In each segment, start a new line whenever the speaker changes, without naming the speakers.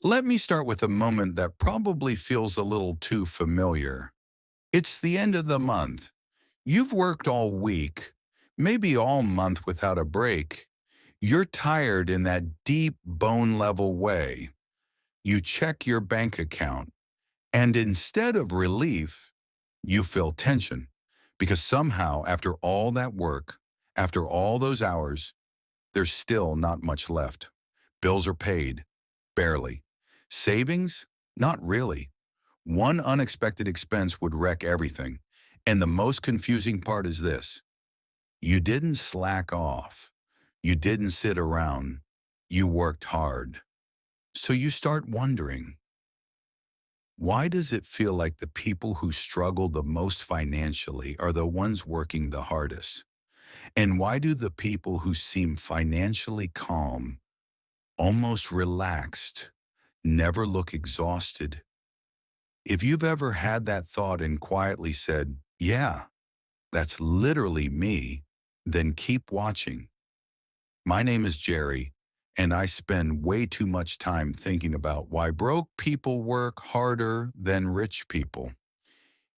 Let me start with a moment that probably feels a little too familiar. It's the end of the month. You've worked all week, maybe all month without a break. You're tired in that deep bone-level way. You check your bank account, and instead of relief, you feel tension. Because somehow, after all that work, after all those hours, there's still not much left. Bills are paid, barely. Savings? Not really. One unexpected expense would wreck everything. And the most confusing part is this. You didn't slack off. You didn't sit around. You worked hard. So you start wondering, why does it feel like the people who struggle the most financially are the ones working the hardest? And why do the people who seem financially calm, almost relaxed, never look exhausted? If you've ever had that thought and quietly said, yeah, that's literally me, then keep watching. My name is Jerry, and I spend way too much time thinking about why broke people work harder than rich people.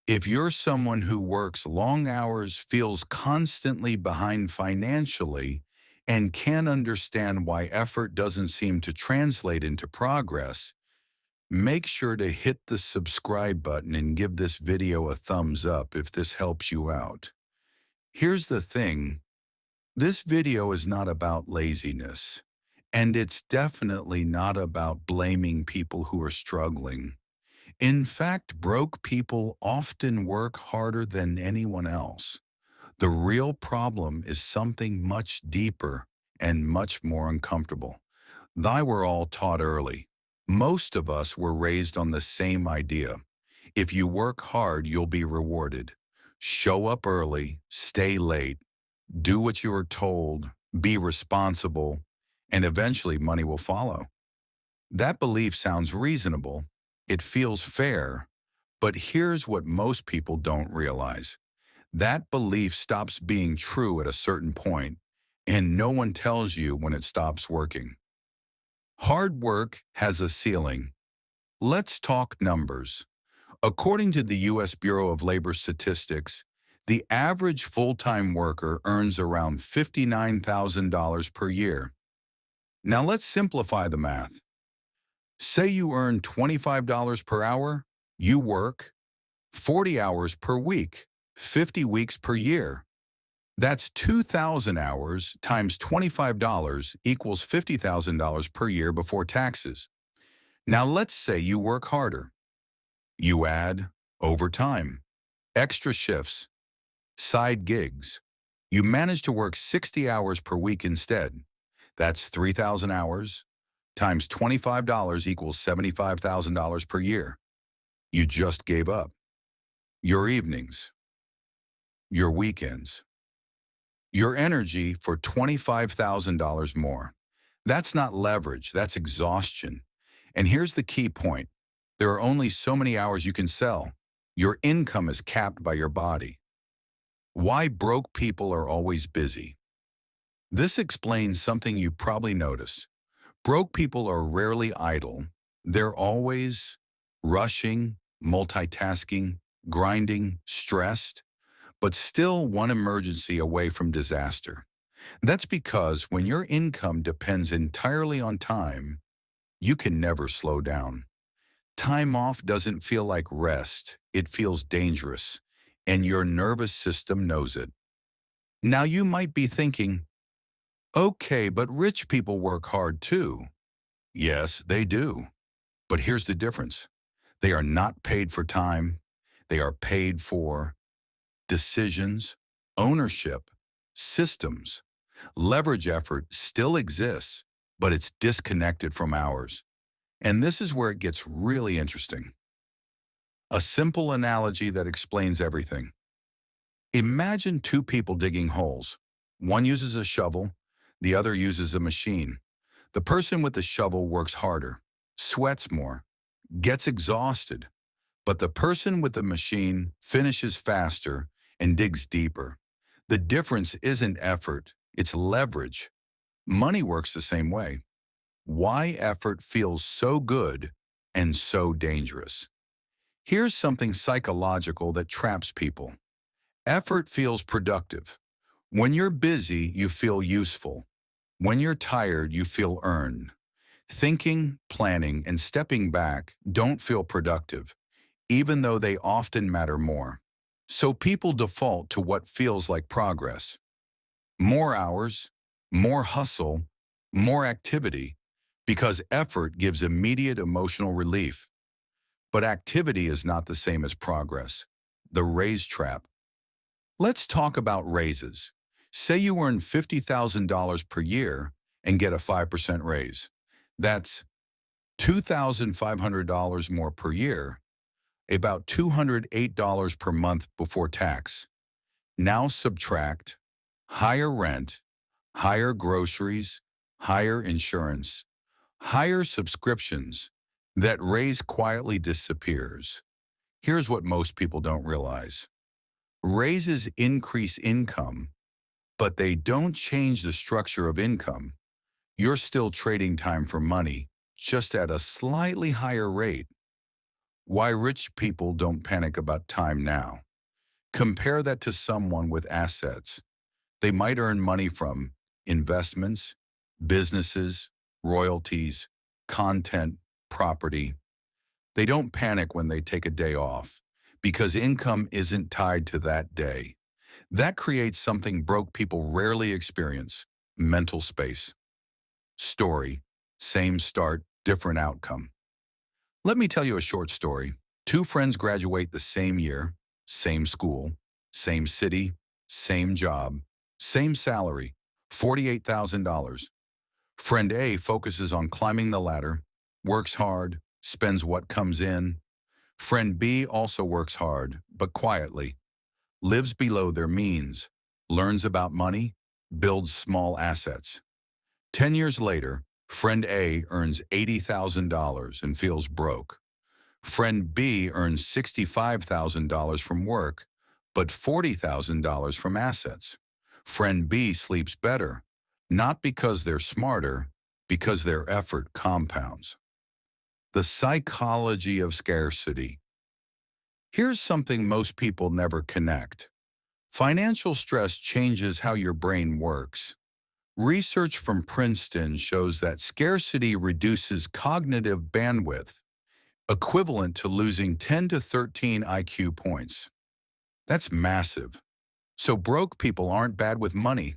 If you're someone who works long hours, feels constantly behind financially, and can't understand why effort doesn't seem to translate into progress, make sure to hit the subscribe button and give this video a thumbs up if this helps you out. Here's the thing, this video is not about laziness, and it's definitely not about blaming people who are struggling. In fact, broke people often work harder than anyone else. The real problem is something much deeper and much more uncomfortable. Thy were all taught early. Most of us were raised on the same idea. If you work hard, you'll be rewarded. Show up early, stay late, do what you are told, be responsible, and eventually money will follow. That belief sounds reasonable. It feels fair. But here's what most people don't realize. That belief stops being true at a certain point, and no one tells you when it stops working. Hard work has a ceiling. Let's talk numbers. According to the U.S. Bureau of Labor Statistics, the average full-time worker earns around $59,000 per year. Now let's simplify the math. Say you earn $25 per hour, you work 40 hours per week, 50 weeks per year. That's 2,000 hours times $25 equals $50,000 per year before taxes. Now let's say you work harder. You add overtime, extra shifts, side gigs. You manage to work 60 hours per week instead. That's 3,000 hours times $25 equals $75,000 per year. You just gave up. Your evenings, your weekends, your energy for $25,000 more. That's not leverage, that's exhaustion. And here's the key point. There are only so many hours you can sell. Your income is capped by your body. Why broke people are always busy. This explains something you probably noticed. Broke people are rarely idle. They're always rushing, multitasking, grinding, stressed, but still one emergency away from disaster. That's because when your income depends entirely on time, you can never slow down. Time off doesn't feel like rest, it feels dangerous, and your nervous system knows it. Now you might be thinking, okay, but rich people work hard too. Yes, they do. But here's the difference. They are not paid for time. They are paid for decisions, ownership, systems. Leverage effort still exists, but it's disconnected from hours. And this is where it gets really interesting. A simple analogy that explains everything. Imagine two people digging holes. One uses a shovel, the other uses a machine. The person with the shovel works harder, sweats more, gets exhausted, but the person with the machine finishes faster and digs deeper. The difference isn't effort, it's leverage. Money works the same way. Why effort feels so good and so dangerous. Here's something psychological that traps people. Effort feels productive. When you're busy, you feel useful. When you're tired, you feel earned. Thinking, planning, and stepping back don't feel productive, even though they often matter more. So people default to what feels like progress. More hours, more hustle, more activity, because effort gives immediate emotional relief. But activity is not the same as progress. The raise trap. Let's talk about raises. Say you earn $50,000 per year and get a 5% raise. That's $2,500 more per year, about $208 per month before tax. Now subtract higher rent, higher groceries, higher insurance, higher subscriptions. That raise quietly disappears. Here's what most people don't realize. Raises increase income, but they don't change the structure of income. You're still trading time for money, just at a slightly higher rate. Why rich people don't panic about time now. Compare that to someone with assets. They might earn money from investments, businesses, royalties, content, property. They don't panic when they take a day off because income isn't tied to that day. That creates something broke people rarely experience: mental space. Story: same start, different outcome. Let me tell you a short story. Two friends graduate the same year, same school, same city, same job, same salary, $48,000. Friend A focuses on climbing the ladder, works hard, spends what comes in. Friend B also works hard, but quietly, lives below their means, learns about money, builds small assets. 10 years later, friend A earns $80,000 and feels broke. Friend B earns $65,000 from work, but $40,000 from assets. Friend B sleeps better, not because they're smarter, because their effort compounds. The psychology of scarcity. Here's something most people never connect. Financial stress changes how your brain works. Research from Princeton shows that scarcity reduces cognitive bandwidth, equivalent to losing 10 to 13 IQ points. That's massive. So broke people aren't bad with money.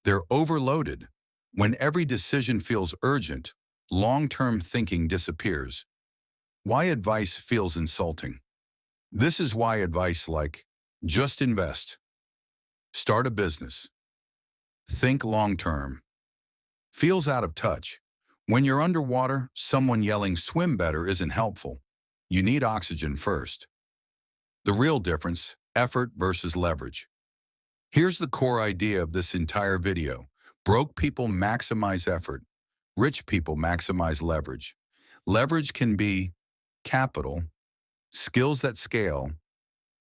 They're overloaded. When every decision feels urgent, long-term thinking disappears. Why advice feels insulting. This is why advice like, just invest, start a business, think long-term, feels out of touch. When you're underwater, someone yelling swim better isn't helpful. You need oxygen first. The real difference: effort versus leverage. Here's the core idea of this entire video. Broke people maximize effort. Rich people maximize leverage. Leverage can be capital, skills that scale,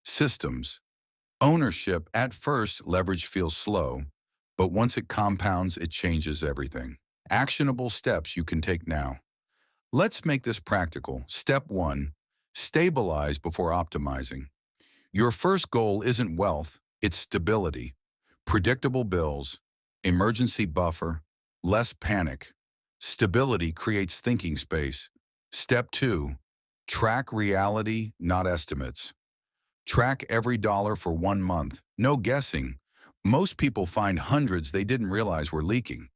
systems, ownership. At first, leverage feels slow, but once it compounds, it changes everything. Actionable steps you can take now. Let's make this practical. Step 1. Stabilize before optimizing. Your first goal isn't wealth, it's stability. Predictable bills, emergency buffer, less panic. Stability creates thinking space. Step 2. Track reality, not estimates. Track every dollar for 1 month. No guessing. Most people find hundreds they didn't realize were leaking.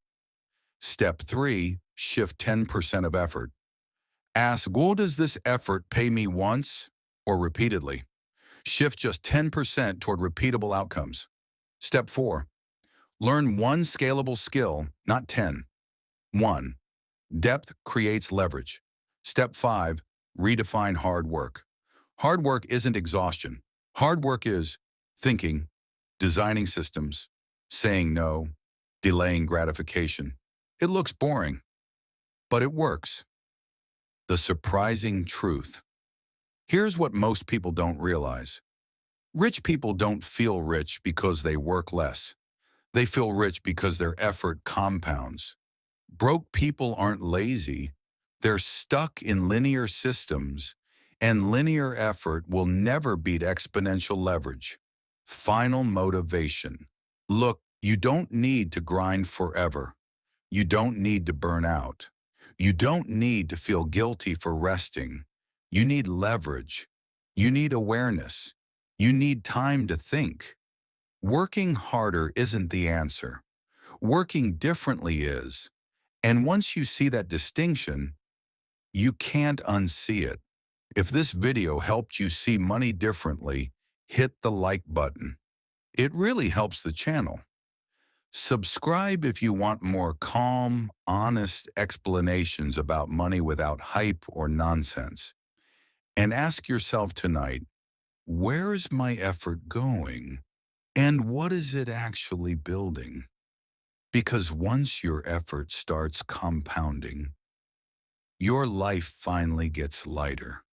Step 3. Shift 10% of effort. Ask, will does this effort pay me once or repeatedly? Shift just 10% toward repeatable outcomes. Step 4. Learn one scalable skill, not 10. 1. Depth creates leverage. Step 5. Redefine hard work. Hard work isn't exhaustion. Hard work is thinking, designing systems, saying no, delaying gratification. It looks boring, but it works. The surprising truth. Here's what most people don't realize. Rich people don't feel rich because they work less. They feel rich because their effort compounds. Broke people aren't lazy. They're stuck in linear systems, and linear effort will never beat exponential leverage. Final motivation. Look, you don't need to grind forever. You don't need to burn out. You don't need to feel guilty for resting. You need leverage. You need awareness. You need time to think. Working harder isn't the answer. Working differently is. And once you see that distinction, you can't unsee it. If this video helped you see money differently, hit the like button. It really helps the channel. Subscribe if you want more calm, honest explanations about money without hype or nonsense. And ask yourself tonight, where is my effort going? And what is it actually building? Because once your effort starts compounding, your life finally gets lighter.